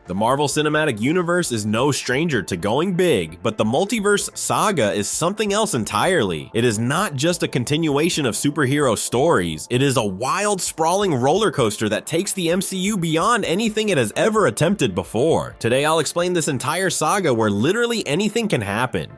The Marvel Cinematic Universe is no stranger to going big, but the Multiverse Saga is something else entirely. It is not just a continuation of superhero stories, it is a wild, sprawling roller coaster that takes the MCU beyond anything it has ever attempted before. Today I'll explain this entire saga where literally anything can happen.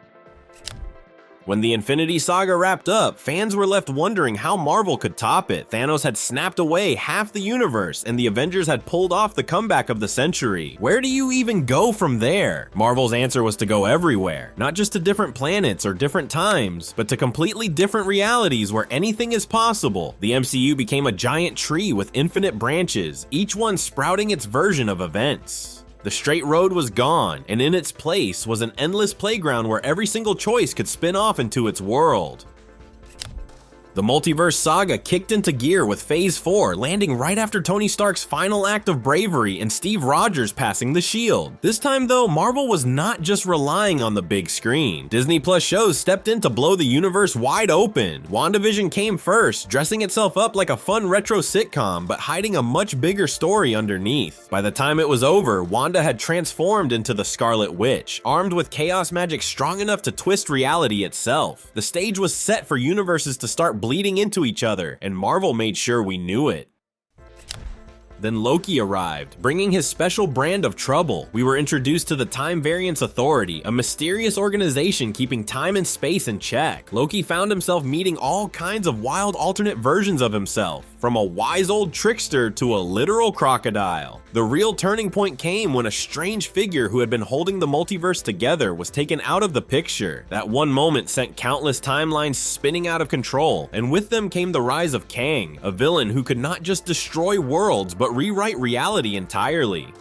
When the Infinity Saga wrapped up, fans were left wondering how Marvel could top it. Thanos had snapped away half the universe, and the Avengers had pulled off the comeback of the century. Where do you even go from there? Marvel's answer was to go everywhere. Not just to different planets or different times, but to completely different realities where anything is possible. The MCU became a giant tree with infinite branches, each one sprouting its version of events. The straight road was gone, and in its place was an endless playground where every single choice could spin off into its world. The Multiverse Saga kicked into gear with Phase 4, landing right after Tony Stark's final act of bravery and Steve Rogers passing the shield. This time though, Marvel was not just relying on the big screen. Disney Plus shows stepped in to blow the universe wide open. WandaVision came first, dressing itself up like a fun retro sitcom, but hiding a much bigger story underneath. By the time it was over, Wanda had transformed into the Scarlet Witch, armed with chaos magic strong enough to twist reality itself. The stage was set for universes to start bleeding into each other, and Marvel made sure we knew it. Then Loki arrived, bringing his special brand of trouble. We were introduced to the Time Variance Authority, a mysterious organization keeping time and space in check. Loki found himself meeting all kinds of wild alternate versions of himself, from a wise old trickster to a literal crocodile. The real turning point came when a strange figure who had been holding the multiverse together was taken out of the picture. That one moment sent countless timelines spinning out of control, and with them came the rise of Kang, a villain who could not just destroy worlds but rewrite reality entirely.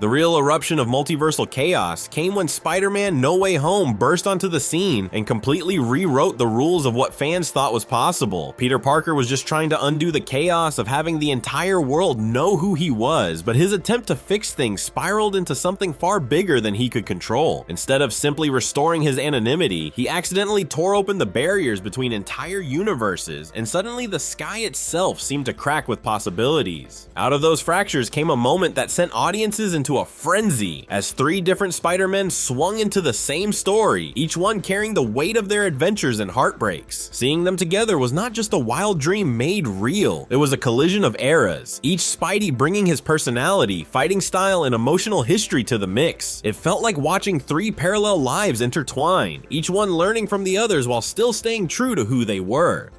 The real eruption of multiversal chaos came when Spider-Man No Way Home burst onto the scene and completely rewrote the rules of what fans thought was possible. Peter Parker was just trying to undo the chaos of having the entire world know who he was, but his attempt to fix things spiraled into something far bigger than he could control. Instead of simply restoring his anonymity, he accidentally tore open the barriers between entire universes, and suddenly the sky itself seemed to crack with possibilities. Out of those fractures came a moment that sent audiences into a frenzy as three different Spider-Men swung into the same story, each one carrying the weight of their adventures and heartbreaks. Seeing them together was not just a wild dream made real, it was a collision of eras, each Spidey bringing his personality, fighting style, and emotional history to the mix. It felt like watching three parallel lives intertwine, each one learning from the others while still staying true to who they were.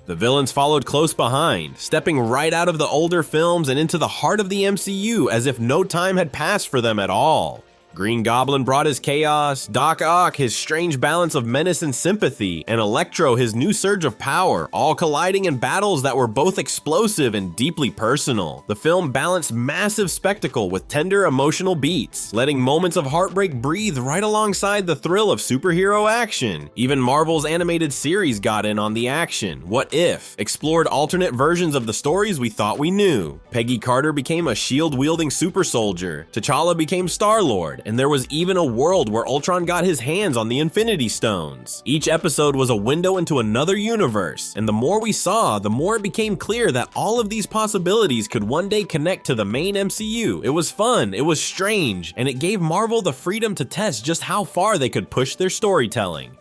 The villains followed close behind, stepping right out of the older films and into the heart of the MCU as if no time had passed for them at all. Green Goblin brought his chaos, Doc Ock his strange balance of menace and sympathy, and Electro his new surge of power, all colliding in battles that were both explosive and deeply personal. The film balanced massive spectacle with tender emotional beats, letting moments of heartbreak breathe right alongside the thrill of superhero action. Even Marvel's animated series got in on the action. What If explored alternate versions of the stories we thought we knew. Peggy Carter became a shield-wielding super soldier, T'Challa became Star-Lord, and there was even a world where Ultron got his hands on the Infinity Stones. Each episode was a window into another universe, and the more we saw, the more it became clear that all of these possibilities could one day connect to the main MCU. It was fun, it was strange, and it gave Marvel the freedom to test just how far they could push their storytelling.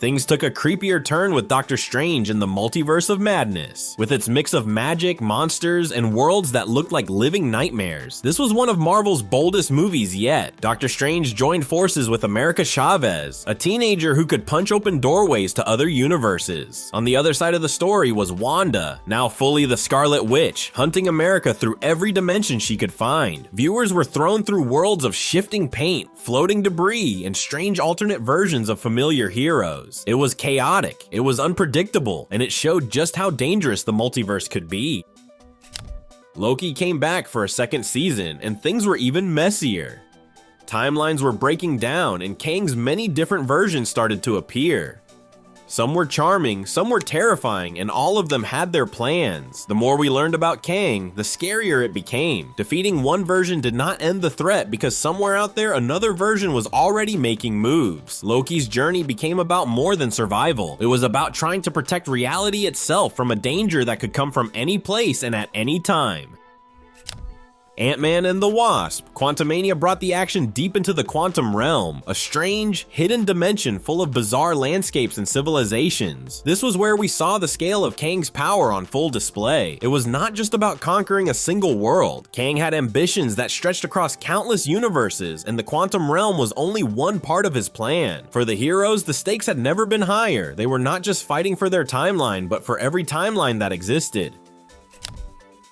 Things took a creepier turn with Doctor Strange in the Multiverse of Madness. With its mix of magic, monsters, and worlds that looked like living nightmares, this was one of Marvel's boldest movies yet. Doctor Strange joined forces with America Chavez, a teenager who could punch open doorways to other universes. On the other side of the story was Wanda, now fully the Scarlet Witch, hunting America through every dimension she could find. Viewers were thrown through worlds of shifting paint, floating debris, and strange alternate versions of familiar heroes. It was chaotic, it was unpredictable, and it showed just how dangerous the multiverse could be. Loki came back for a second season, and things were even messier. Timelines were breaking down, and Kang's many different versions started to appear. Some were charming, some were terrifying, and all of them had their plans. The more we learned about Kang, the scarier it became. Defeating one version did not end the threat because somewhere out there another version was already making moves. Loki's journey became about more than survival. It was about trying to protect reality itself from a danger that could come from any place and at any time. Ant-Man and the Wasp. Quantumania brought the action deep into the quantum realm, a strange, hidden dimension full of bizarre landscapes and civilizations. This was where we saw the scale of Kang's power on full display. It was not just about conquering a single world. Kang had ambitions that stretched across countless universes, and the quantum realm was only one part of his plan. For the heroes, the stakes had never been higher. They were not just fighting for their timeline, but for every timeline that existed.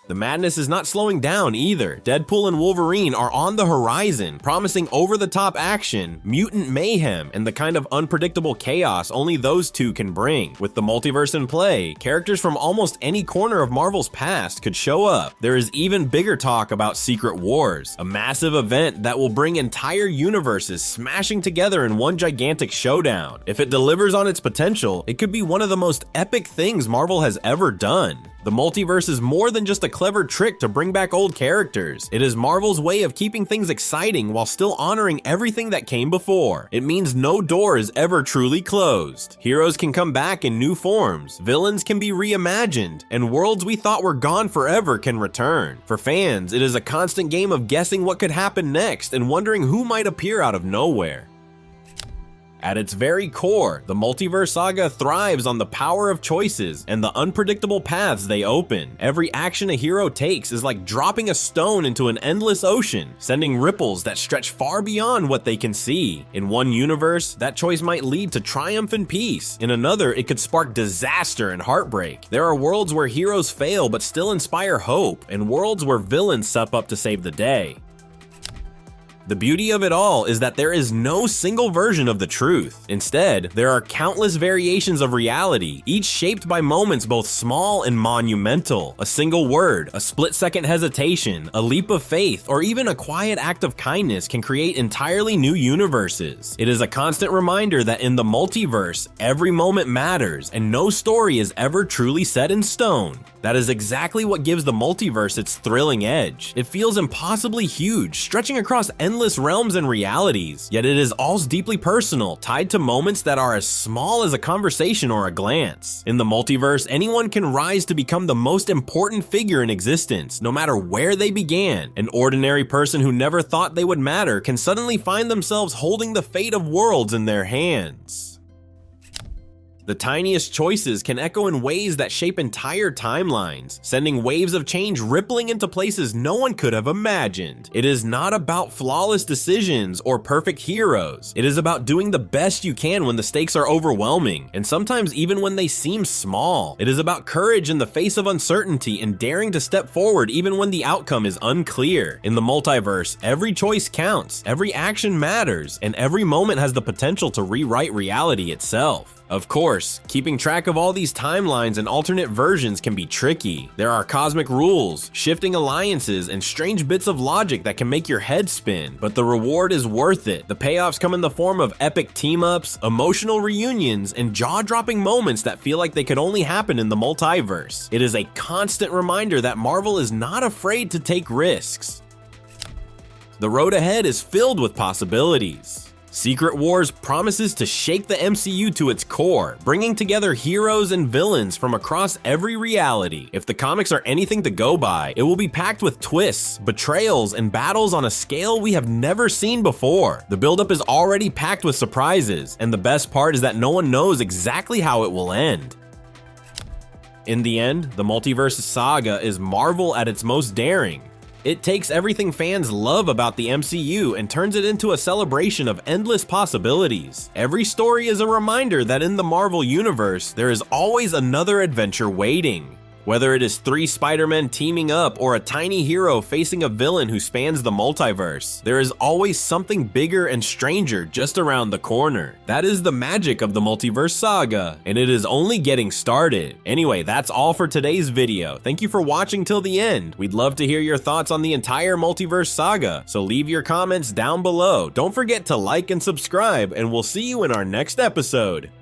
The madness is not slowing down either. Deadpool and Wolverine are on the horizon, promising over-the-top action, mutant mayhem, and the kind of unpredictable chaos only those two can bring. With the multiverse in play, characters from almost any corner of Marvel's past could show up. There is even bigger talk about Secret Wars, a massive event that will bring entire universes smashing together in one gigantic showdown. If it delivers on its potential, it could be one of the most epic things Marvel has ever done. The multiverse is more than just a clever trick to bring back old characters. It is Marvel's way of keeping things exciting while still honoring everything that came before. It means no door is ever truly closed. Heroes can come back in new forms, villains can be reimagined, and worlds we thought were gone forever can return. For fans, it is a constant game of guessing what could happen next and wondering who might appear out of nowhere. At its very core, the Multiverse Saga thrives on the power of choices and the unpredictable paths they open. Every action a hero takes is like dropping a stone into an endless ocean, sending ripples that stretch far beyond what they can see. In one universe, that choice might lead to triumph and peace. In another, it could spark disaster and heartbreak. There are worlds where heroes fail but still inspire hope, and worlds where villains step up to save the day. The beauty of it all is that there is no single version of the truth. Instead, there are countless variations of reality, each shaped by moments both small and monumental. A single word, a split-second hesitation, a leap of faith, or even a quiet act of kindness can create entirely new universes. It is a constant reminder that in the multiverse, every moment matters, and no story is ever truly set in stone. That is exactly what gives the multiverse its thrilling edge. It feels impossibly huge, stretching across endless realms and realities, yet it is all deeply personal, tied to moments that are as small as a conversation or a glance. In the multiverse, anyone can rise to become the most important figure in existence, no matter where they began. An ordinary person who never thought they would matter can suddenly find themselves holding the fate of worlds in their hands. The tiniest choices can echo in ways that shape entire timelines, sending waves of change rippling into places no one could have imagined. It is not about flawless decisions or perfect heroes. It is about doing the best you can when the stakes are overwhelming, and sometimes even when they seem small. It is about courage in the face of uncertainty and daring to step forward even when the outcome is unclear. In the multiverse, every choice counts, every action matters, and every moment has the potential to rewrite reality itself. Of course, keeping track of all these timelines and alternate versions can be tricky. There are cosmic rules, shifting alliances, and strange bits of logic that can make your head spin, but the reward is worth it. The payoffs come in the form of epic team-ups, emotional reunions, and jaw-dropping moments that feel like they could only happen in the multiverse. It is a constant reminder that Marvel is not afraid to take risks. The road ahead is filled with possibilities. Secret Wars promises to shake the MCU to its core, bringing together heroes and villains from across every reality. If the comics are anything to go by, it will be packed with twists, betrayals, and battles on a scale we have never seen before. The buildup is already packed with surprises, and the best part is that no one knows exactly how it will end. In the end, the Multiverse Saga is Marvel at its most daring. It takes everything fans love about the MCU and turns it into a celebration of endless possibilities. Every story is a reminder that in the Marvel Universe, there is always another adventure waiting. Whether it is 3 Spider-Men teaming up or a tiny hero facing a villain who spans the multiverse, there is always something bigger and stranger just around the corner. That is the magic of the Multiverse Saga, and it is only getting started. Anyway, that's all for today's video. Thank you for watching till the end. We'd love to hear your thoughts on the entire Multiverse Saga, so leave your comments down below. Don't forget to like and subscribe, and we'll see you in our next episode.